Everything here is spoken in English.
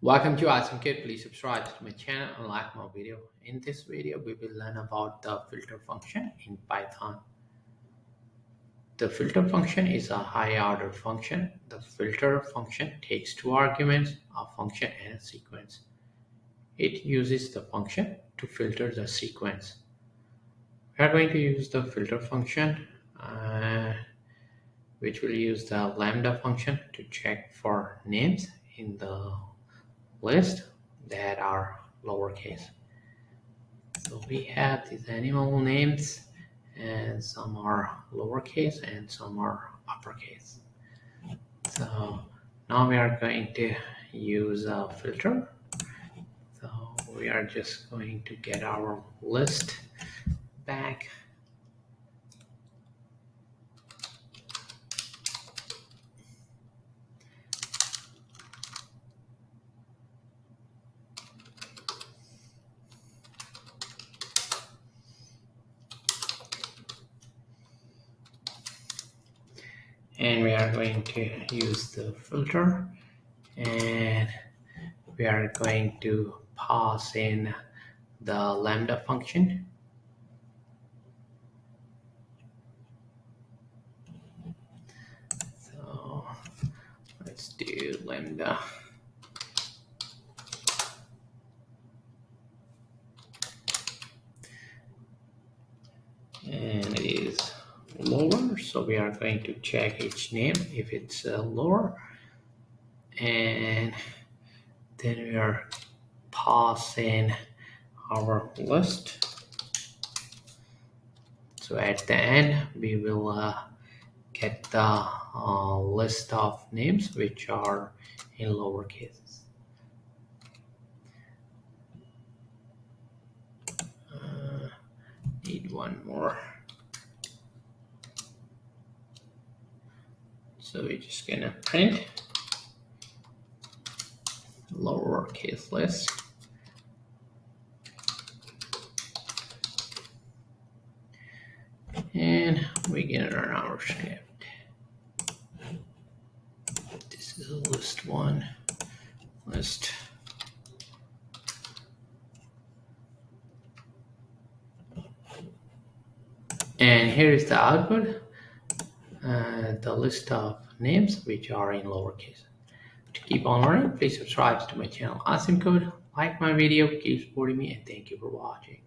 Welcome to Awesome Kid. Please subscribe to my channel and like my video. In this video, we will learn about the filter function in Python. The filter function is a high order function. The filter function takes two arguments, a function and a sequence. It uses the function to filter the sequence. We are going to use the filter function, which will use the lambda function to check for names in the list that are lowercase. So we have these animal names, and some are lowercase and some are uppercase. So now we are going to use a filter. So we are just going to get our list back. And we are going to use the filter, and we are going to pass in the lambda function. So let's do lambda. And it is lower, so we are going to check each name if it's lower, and then we are passing our list. So at the end we will get the list of names which are in lower cases. Need one more. So we're just gonna print lowercase list. And we get run our script. This is list one, list. And here is the output, the list of names which are in lowercase. To keep on learning, please subscribe to my channel Awesome Code, like my video, keep supporting me, and thank you for watching.